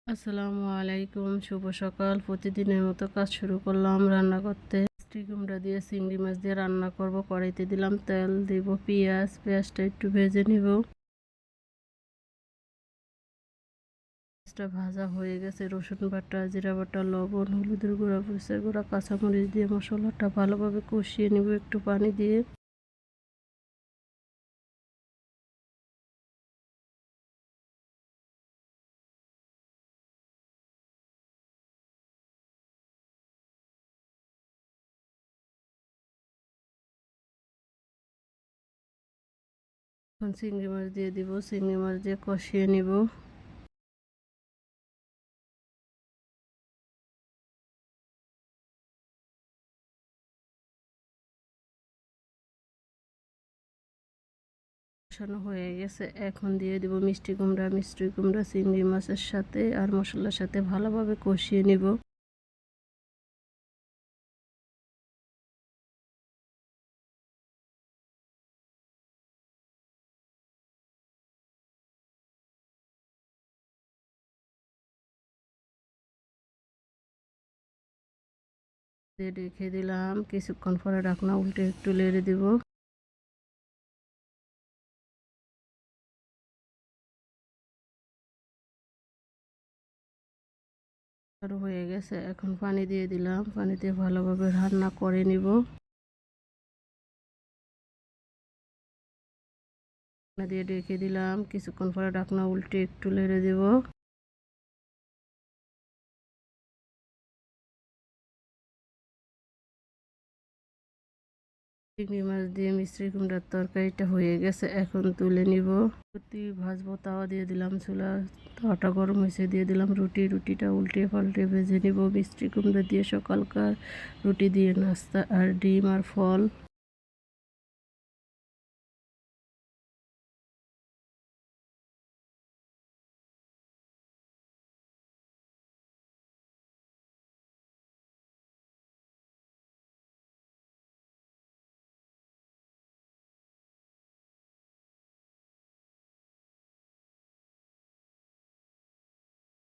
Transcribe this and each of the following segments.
আসসালামু আলাইকুম, শুভ সকাল। প্রতিদিনের মতো কাজ শুরু করলাম রান্না করতে। মিষ্টি কুমড়া দিয়ে চিংড়ি মাছ দিয়ে রান্না করব। কড়াইতে দিলাম তেল, দিব পেঁয়াজ। পেঁয়াজটা একটু ভেজে নিব। পেঁয়াজটা ভাজা হয়ে গেছে, রসুন বাটা, জিরা বাটা, লবণ, হলুদের গুঁড়া, মরিচের গুঁড়া, কাঁচামরিচ দিয়ে মশলাটা ভালোভাবে কষিয়ে নিব একটু পানি দিয়ে। এখন চিংড়ি মাছ দিয়ে দিব, চিংড়ি মাছ দিয়ে কষিয়ে নিব। কষানো হয়ে গেছে, এখন দিয়ে দিব মিষ্টি কুমড়া। মিষ্টি কুমড়া চিংড়ি মাছের সাথে আর মশলার সাথে ভালোভাবে কষিয়ে নিব। দিয়ে রেখে দিলাম, কিছুক্ষণ পরে ঢাকনা উল্টে একটু নেড়ে দিব। আর হয়ে গেছে, এখন পানি দিয়ে দিলাম। পানি দিয়ে ভালোভাবে রান্না করে নিব। ঢাকনা দিয়ে রেখে দিলাম, কিছুক্ষণ পরে ঢাকনা উল্টে একটু নেড়ে দিব। চিংড়ি মাছ দিয়ে মিষ্টি কুমড়ার তরকারিটা হয়ে গেছে, এখন তুলে নিব। রুটি ভাজবো, তাওয়া দিয়ে দিলাম চুলা। তাওয়াটা গরম হয়েছে, দিয়ে দিলাম রুটি। রুটিটা উল্টে পাল্টে ভেজে নিব। মিষ্টি কুমড়া দিয়ে সকালকার রুটি দিয়ে নাস্তা, আর ডিম আর ফল।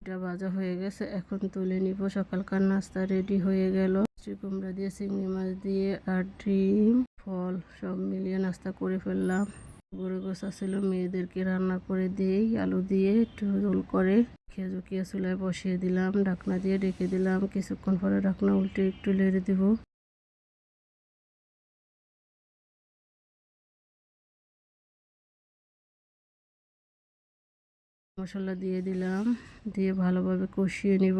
এটা ভাজা হয়ে গেছে, এখন তুলে নিব। সকালকার নাস্তা রেডি হয়ে গেল। মিষ্টি কুমড়া দিয়ে চিংড়ি মাছ দিয়ে আর ডিম ফল সব মিলিয়ে নাস্তা করে ফেললাম। গরু গোছা ছিল, মেয়েদেরকে রান্না করে দিয়েই আলু দিয়ে একটু ঝোল করে খেজুকিয়া চুলায় বসিয়ে দিলাম। ঢাকনা দিয়ে ঢেকে দিলাম, কিছুক্ষণ পরে ঢাকনা উল্টে একটু নেড়ে দিব। মশলা দিয়ে দিলাম, দিয়ে ভালোভাবে কষিয়ে নিব।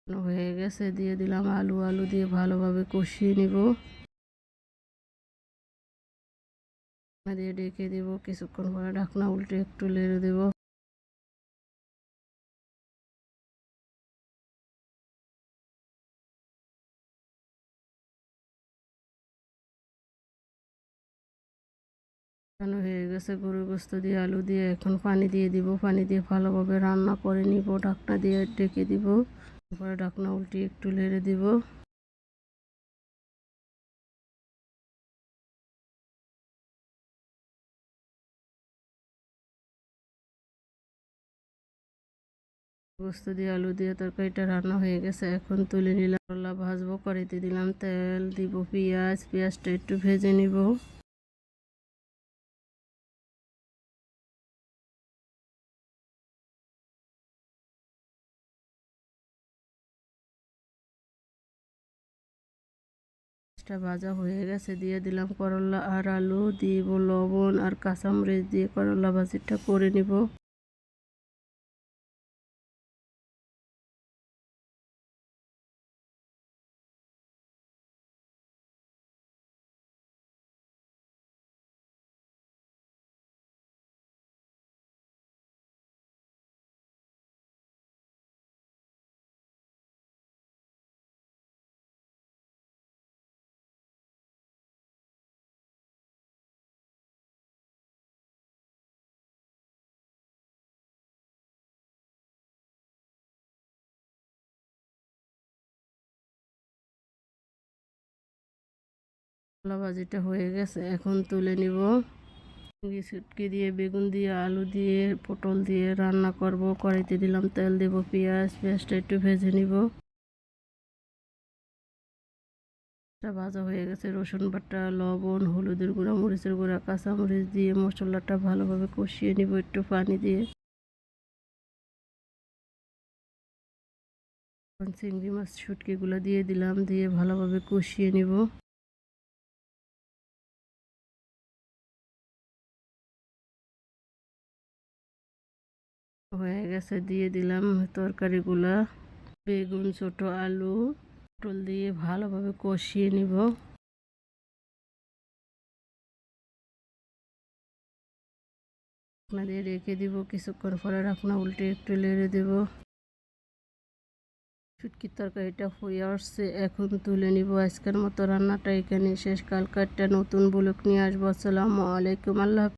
হয়ে গেছে, দিয়ে দিলাম আলু। আলু দিয়ে ভালোভাবে কষিয়ে নিব। দিয়ে ঢেকে দেবো, কিছুক্ষণ পরে ঢাকনা উল্টে একটু নেড়ে দেবো। হয়ে গেছে, গরুর গোস্ত দিয়ে আলু দিয়ে এখন পানি দিয়ে দিব। পানি দিয়ে ভালোভাবে রান্না করে নিব। ঢাকনা দিয়ে ঢেকে দিব, তারপরে ঢাকনা উল্টে একটু নেড়ে দিব। গোস্ত দিয়ে আলু দিয়ে তরকারিটা রান্না হয়ে গেছে, এখন তুলে নিলাম। করলা ভাজবো, কড়াইতে দিলাম তেল, দিব পেঁয়াজ। পেঁয়াজটা একটু ভেজে নিব। ভাজা হয়ে গেছে, দিয়ে দিলাম করলা আর আলু। দিব লবণ আর কাঁচামরিচ দিয়ে করলা ভাজিটা করে নিব। কলা ভাজিটা হয়ে গেছে, এখন তুলে নিব। শুটকি দিয়ে, বেগুন দিয়ে, আলু দিয়ে, পটল দিয়ে রান্না করব। কড়াইতে দিলাম তেল, দেব পেঁয়াজটা একটু ভেজে নিব। ভাজা হয়ে গেছে, রসুন বাটা, লবণ, হলুদের গুঁড়া, মরিচের গুঁড়া, কাঁচামরিচ দিয়ে মশলাটা ভালোভাবে কষিয়ে নিব একটু পানি দিয়ে। চিংড়ি মাছ শুটকিগুলো দিয়ে দিলাম, দিয়ে ভালোভাবে কষিয়ে নিব। হয়ে গেছে, দিয়ে দিলাম তরকারিগুলা, বেগুন, ছোট আলু, পটল দিয়ে ভালোভাবে কষিয়ে নিব। ঢাকনা দিয়ে রেখে দিব, কিছুক্ষণ পরে ঢাকনা উল্টে একটু নেড়ে দেব। শুটকির তরকারিটা হয়ে আসছে, এখন তুলে নিব। আজকের মতো রান্নাটা এখানে শেষ। কালকে একটা নতুন ব্লগ নিয়ে আসবো। আসসালামু আলাইকুম। আল্লাহ।